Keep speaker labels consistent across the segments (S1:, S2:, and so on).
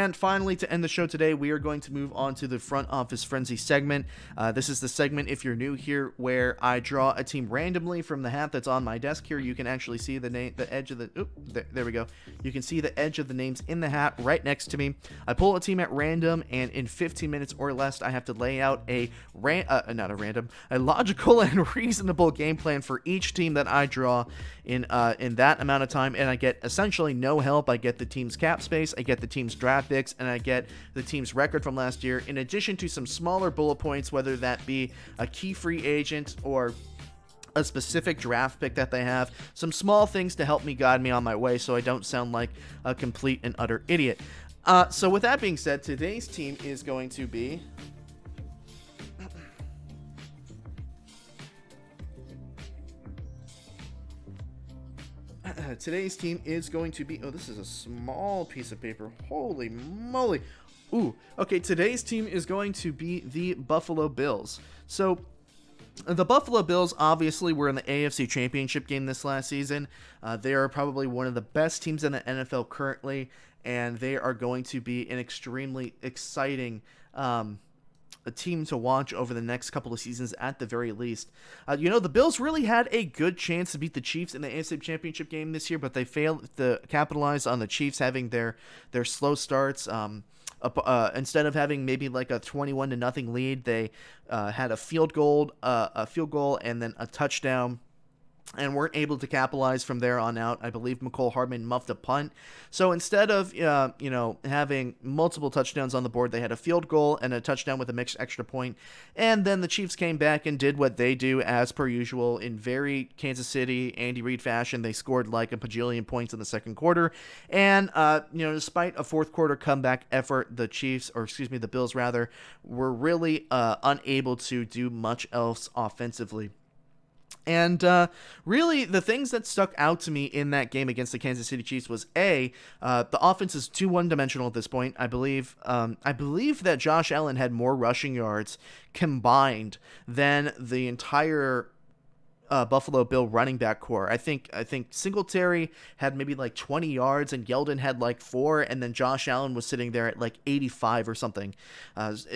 S1: And finally, to end the show today, we are going to move on to the Front Office Frenzy segment. This is the segment, if you're new here, where I draw a team randomly from the hat that's on my desk here. You can actually see the edge of the... there we go. You can see the edge of the names in the hat right next to me. I pull a team at random, and in 15 minutes or less, I have to lay out a logical and reasonable game plan for each team that I draw in that amount of time, and I get essentially no help. I get the team's cap space, I get the team's draft picks, and I get the team's record from last year, in addition to some smaller bullet points, whether that be a key free agent or a specific draft pick that they have. Some small things to help me guide me on my way so I don't sound like a complete and utter idiot. So with that being said, today's team is going to be... Today's team is going to be... Oh, this is a small piece of paper. Holy moly. Ooh. Okay, today's team is going to be the Buffalo Bills. So, the Buffalo Bills obviously were in the AFC Championship Game this last season. They are probably one of the best teams in the NFL currently, and they are going to be an extremely exciting a team to watch over the next couple of seasons at the very least. The Bills really had a good chance to beat the Chiefs in the AFC Championship Game this year, but they failed to capitalize on the Chiefs having their slow starts. Instead of having maybe like a 21-0 lead, they had a field goal and then a touchdown, and weren't able to capitalize from there on out. I believe McCole Hardman muffed a punt. So instead of having multiple touchdowns on the board, they had a field goal and a touchdown with a mixed extra point. And then the Chiefs came back and did what they do as per usual in very Kansas City Andy Reid fashion. They scored like a bajillion points in the second quarter. And despite a fourth quarter comeback effort, the Bills rather, were really unable to do much else offensively. And really, the things that stuck out to me in that game against the Kansas City Chiefs was the offense is too one-dimensional at this point. I believe that Josh Allen had more rushing yards combined than the entire Buffalo Bill running back core. I think Singletary had maybe like 20 yards and Yeldon had like 4, and then Josh Allen was sitting there at like 85 or something.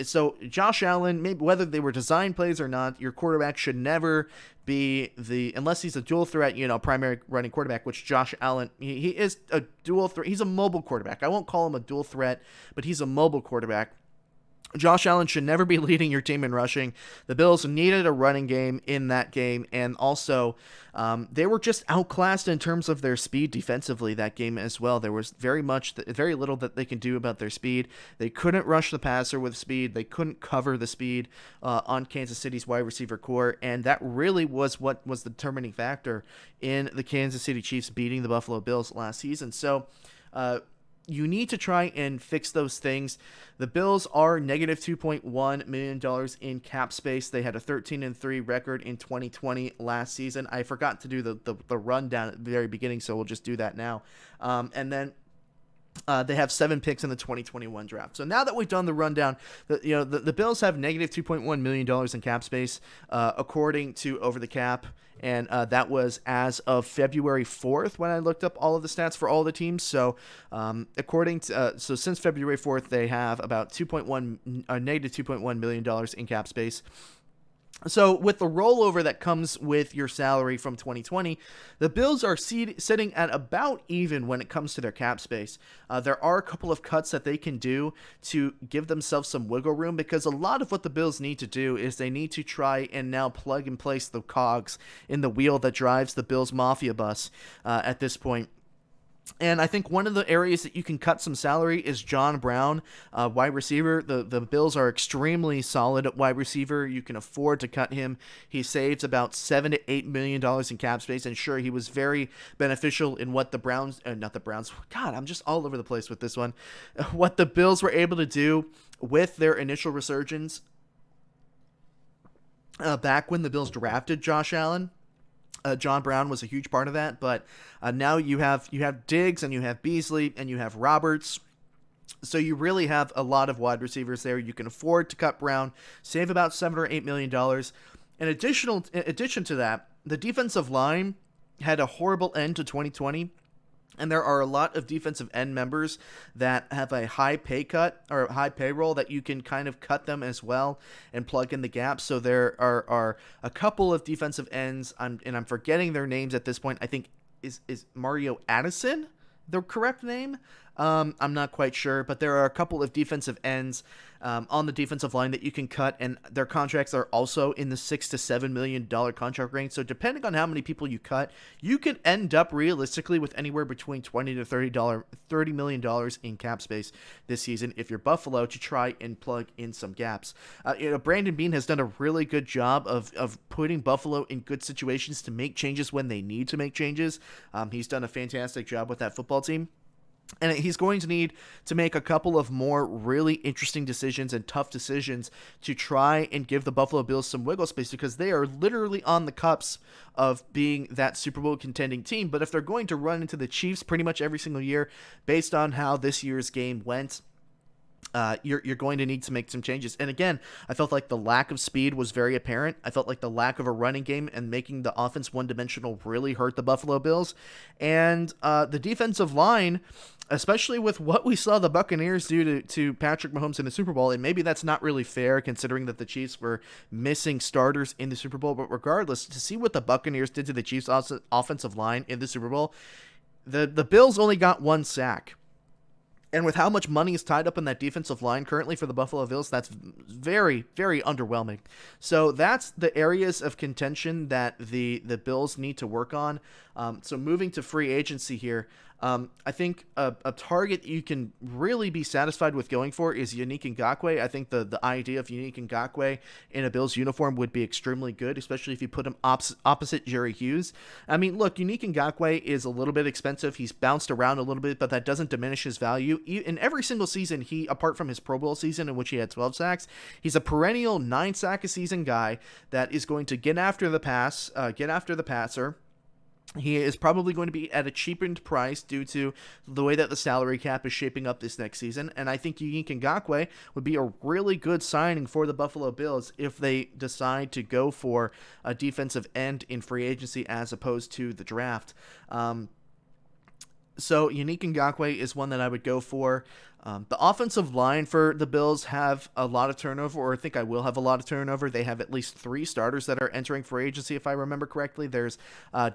S1: So Josh Allen, maybe whether they were design plays or not, your quarterback should never be unless he's a dual threat, primary running quarterback, which Josh Allen, he is a dual threat. He's a mobile quarterback. I won't call him a dual threat, but he's a mobile quarterback. Josh Allen should never be leading your team in rushing. The Bills needed a running game in that game, and also they were just outclassed in terms of their speed defensively that game as well. There was very little that they can do about their speed. They couldn't rush the passer with speed. They couldn't cover the speed on Kansas City's wide receiver core, and that really was what was the determining factor in the Kansas City Chiefs beating the Buffalo Bills last season. So, you need to try and fix those things. The Bills are negative $2.1 million in cap space. They had a 13-3 record in 2020 last season. I forgot to do the rundown at the very beginning, so we'll just do that now. And then they have 7 picks in the 2021 draft. So now that we've done the rundown, the Bills have negative $2.1 million in cap space, according to Over the Cap. And that was as of February 4th when I looked up all of the stats for all the teams. So since February 4th, they have about negative $2.1 million in cap space. So with the rollover that comes with your salary from 2020, the Bills are sitting at about even when it comes to their cap space. There are a couple of cuts that they can do to give themselves some wiggle room, because a lot of what the Bills need to do is they need to try and now plug and place the cogs in the wheel that drives the Bills Mafia bus at this point. And I think one of the areas that you can cut some salary is John Brown, wide receiver. The Bills are extremely solid at wide receiver. You can afford to cut him. He saves about $7 to $8 million in cap space. And sure, he was very beneficial in what God, I'm just all over the place with this one. What the Bills were able to do with their initial resurgence back when the Bills drafted Josh Allen. John Brown was a huge part of that, but now you have Diggs and you have Beasley and you have Roberts. So you really have a lot of wide receivers there. You can afford to cut Brown, save about $7 or $8 million. In addition to that, the defensive line had a horrible end to 2020. And there are a lot of defensive end members that have a high pay cut or a high payroll that you can kind of cut them as well and plug in the gaps. So there are a couple of defensive ends, I'm forgetting their names at this point. I think is Mario Addison the correct name? I'm not quite sure, but there are a couple of defensive ends on the defensive line that you can cut, and their contracts are also in the $6 to $7 million contract range. So depending on how many people you cut, you could end up realistically with anywhere between $20 to $30 million in cap space this season if you're Buffalo to try and plug in some gaps. Brandon Beane has done a really good job of putting Buffalo in good situations to make changes when they need to make changes. He's done a fantastic job with that football team. And he's going to need to make a couple of more really interesting decisions and tough decisions to try and give the Buffalo Bills some wiggle space, because they are literally on the cusp of being that Super Bowl contending team. But if they're going to run into the Chiefs pretty much every single year based on how this year's game went, you're going to need to make some changes. And again, I felt like the lack of speed was very apparent. I felt like the lack of a running game and making the offense one-dimensional really hurt the Buffalo Bills. And the defensive line, especially with what we saw the Buccaneers do to Patrick Mahomes in the Super Bowl, and maybe that's not really fair considering that the Chiefs were missing starters in the Super Bowl, but regardless, to see what the Buccaneers did to the Chiefs' offensive line in the Super Bowl, the Bills only got one sack. And with how much money is tied up in that defensive line currently for the Buffalo Bills, that's very, very underwhelming. So that's the areas of contention that the Bills need to work on. So moving to free agency here, I think a target you can really be satisfied with going for is Yannick Ngakoue. I think the idea of Yannick Ngakoue in a Bills uniform would be extremely good, especially if you put him opposite Jerry Hughes. I mean, look, Yannick Ngakoue is a little bit expensive. He's bounced around a little bit, but that doesn't diminish his value. In every single season, he, apart from his Pro Bowl season in which he had 12 sacks, he's a perennial 9-sack-a-season guy that is going to get after the passer. He is probably going to be at a cheapened price due to the way that the salary cap is shaping up this next season. And I think Yannick Ngakoue would be a really good signing for the Buffalo Bills if they decide to go for a defensive end in free agency as opposed to the draft. So Yannick Ngakoue is one that I would go for. The offensive line for the Bills have a lot of turnover, or I think I will have a lot of turnover. They have at least 3 starters that are entering free agency, if I remember correctly. There's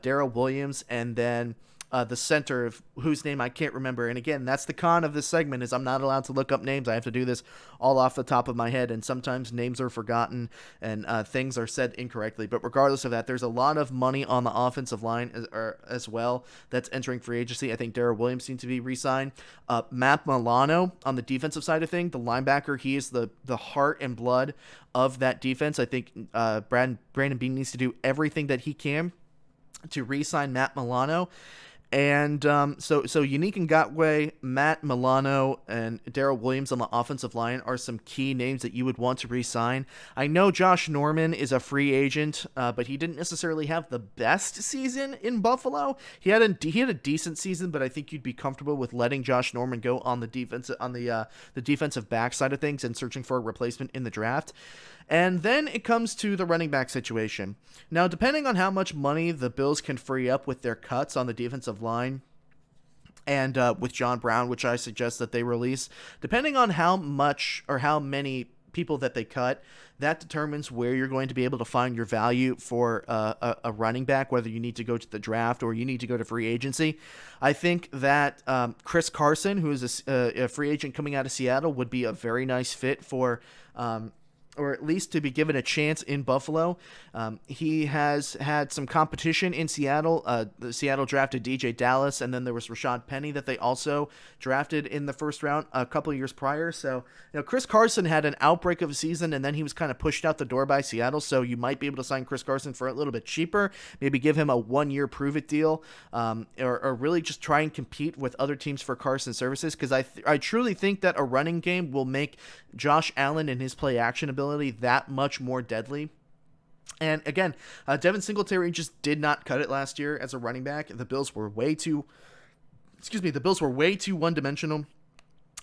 S1: Darrell Williams, and then the center, whose name I can't remember. And again, that's the con of this segment, is I'm not allowed to look up names. I have to do this all off the top of my head, and sometimes names are forgotten and things are said incorrectly. But regardless of that, there's a lot of money on the offensive line as well that's entering free agency. I think Darrell Williams seems to be re-signed. Matt Milano on the defensive side of things, the linebacker, he is the heart and blood of that defense. I think Brandon Beane needs to do everything that he can to re-sign Matt Milano. And so Yannick Ngakoue, Matt Milano, and Darrell Williams on the offensive line are some key names that you would want to re-sign. I know Josh Norman is a free agent, but he didn't necessarily have the best season in Buffalo. He had a decent season, but I think you'd be comfortable with letting Josh Norman go on the defensive back side of things and searching for a replacement in the draft. And then it comes to the running back situation. Now, depending on how much money the Bills can free up with their cuts on the defensive line, and with John Brown, which I suggest that they release, depending on how much or how many people that they cut, that determines where you're going to be able to find your value for a running back, whether you need to go to the draft or you need to go to free agency. I think that Chris Carson, who is a free agent coming out of Seattle, would be a very nice fit for or at least to be given a chance in Buffalo. He has had some competition in Seattle. The Seattle drafted DJ Dallas, and then there was Rashad Penny that they also drafted in the first round a couple of years prior. So, Chris Carson had an outbreak of a season, and then he was kind of pushed out the door by Seattle, so you might be able to sign Chris Carson for a little bit cheaper, maybe give him a 1-year prove-it deal, or really just try and compete with other teams for Carson services, because I truly think that a running game will make Josh Allen and his play-action ability that much more deadly. And again, Devin Singletary just did not cut it last year as a running back. The Bills were way too one-dimensional.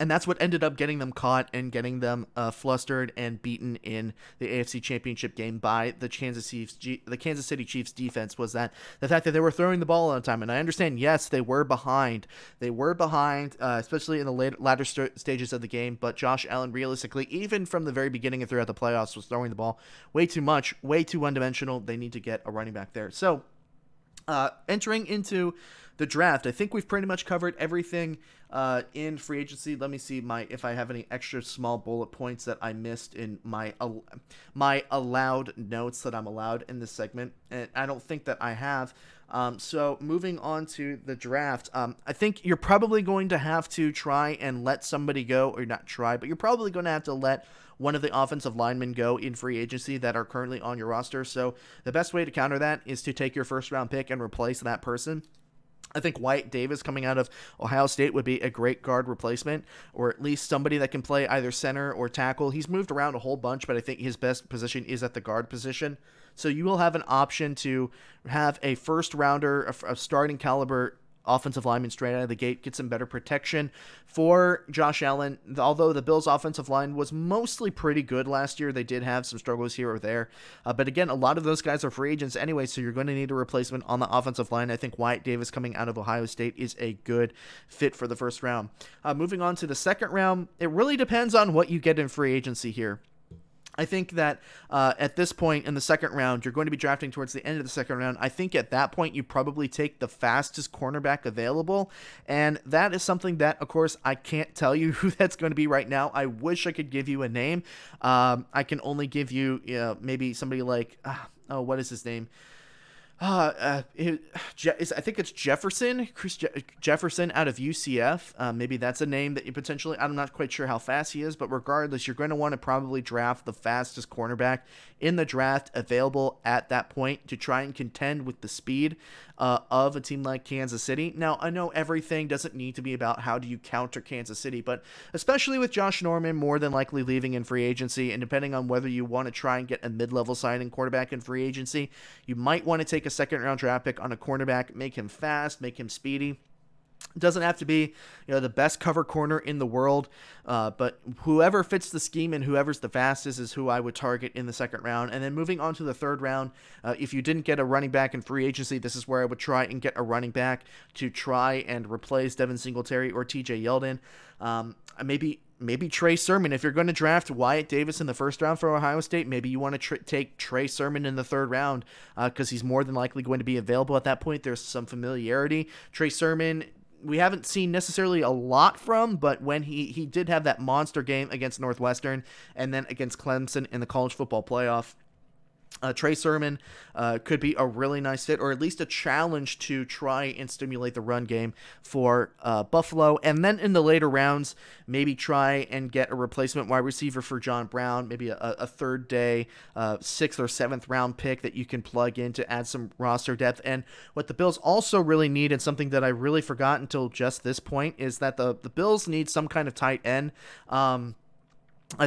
S1: And that's what ended up getting them caught and getting them flustered and beaten in the AFC Championship game by the Kansas City Chiefs defense, was that the fact that they were throwing the ball all the time. And I understand, yes, they were behind. Especially in the latter stages of the game. But Josh Allen, realistically, even from the very beginning and throughout the playoffs, was throwing the ball way too much, way too one-dimensional. They need to get a running back there. So, entering into the draft, I think we've pretty much covered everything in free agency. Let me see if I have any extra small bullet points that I missed in my allowed notes that I'm allowed in this segment, and I don't think that I have. So moving on to the draft, I think you're probably going to have to try and let somebody go, or not try, but you're probably going to have to let one of the offensive linemen go in free agency that are currently on your roster. So the best way to counter that is to take your first round pick and replace that person. I think Wyatt Davis coming out of Ohio State would be a great guard replacement, or at least somebody that can play either center or tackle. He's moved around a whole bunch, but I think his best position is at the guard position. So you will have an option to have a first rounder, a starting caliber offensive lineman straight out of the gate, get some better protection for Josh Allen. Although the Bills' offensive line was mostly pretty good last year, they did have some struggles here or there. But again, a lot of those guys are free agents anyway, so you're going to need a replacement on the offensive line. I think Wyatt Davis coming out of Ohio State is a good fit for the first round. Moving on to the second round, it really depends on what you get in free agency here. I think that at this point in the second round, you're going to be drafting towards the end of the second round. I think at that point, you probably take the fastest cornerback available. And that is something that, of course, I can't tell you who that's going to be right now. I wish I could give you a name. I can only give you, maybe somebody like, what is his name? I think it's Jefferson, Jefferson out of UCF. Maybe that's a name that you potentially, I'm not quite sure how fast he is, but regardless, you're going to want to probably draft the fastest cornerback in the draft available at that point to try and contend with the speed of a team like Kansas City. Now, I know everything doesn't need to be about how do you counter Kansas City, but especially with Josh Norman more than likely leaving in free agency, and depending on whether you want to try and get a mid-level signing quarterback in free agency, you might want to take a second-round draft pick on a cornerback, make him fast, make him speedy. It doesn't have to be, the best cover corner in the world, but whoever fits the scheme and whoever's the fastest is who I would target in the second round. And then moving on to the third round, if you didn't get a running back in free agency, this is where I would try and get a running back to try and replace Devin Singletary or TJ Yeldon. Maybe Trey Sermon. If you're going to draft Wyatt Davis in the first round for Ohio State, maybe you want to take Trey Sermon in the third round because he's more than likely going to be available at that point. There's some familiarity. Trey Sermon, we haven't seen necessarily a lot from, but when he did have that monster game against Northwestern and then against Clemson in the college football playoff, Trey Sermon could be a really nice fit, or at least a challenge to try and stimulate the run game for Buffalo. And then in the later rounds, maybe try and get a replacement wide receiver for John Brown, maybe a third day, 6th or 7th round pick that you can plug in to add some roster depth. And what the Bills also really need, and something that I really forgot until just this point, is that the Bills need some kind of tight end.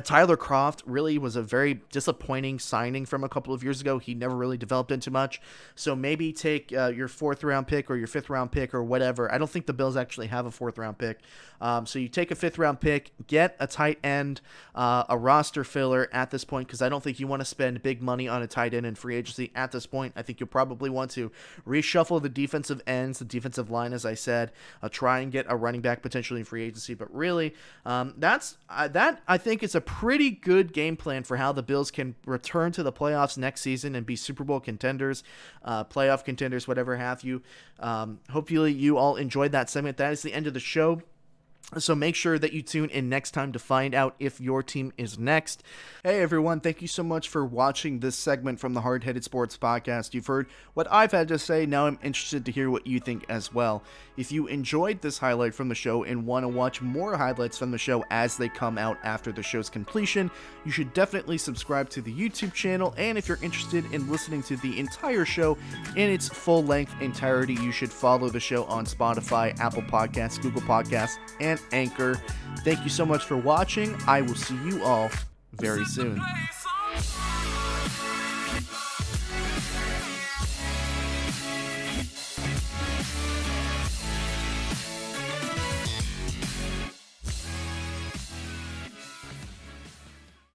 S1: Tyler Kroft really was a very disappointing signing from a couple of years ago. He never really developed into much. So maybe take your 4th round pick or your 5th round pick or whatever. I don't think the Bills actually have a 4th round pick. So you take a 5th round pick, get a tight end, a roster filler at this point, because I don't think you want to spend big money on a tight end in free agency at this point. I think you'll probably want to reshuffle the defensive ends, the defensive line, as I said, try and get a running back potentially in free agency. But really, that I think is a pretty good game plan for how the Bills can return to the playoffs next season and be Super Bowl contenders, playoff contenders, whatever have you. Hopefully you all enjoyed that segment. That is the end of the show. So make sure that you tune in next time to find out if your team is next. Hey everyone, thank you so much for watching this segment from the Hard Headed Sports Podcast. You've heard what I've had to say, now I'm interested to hear what you think as well. If you enjoyed this highlight from the show and want to watch more highlights from the show as they come out after the show's completion, you should definitely subscribe to the YouTube channel, and if you're interested in listening to the entire show in its full-length entirety, you should follow the show on Spotify, Apple Podcasts, Google Podcasts, and Anchor. Thank you so much for watching. I will see you all very soon.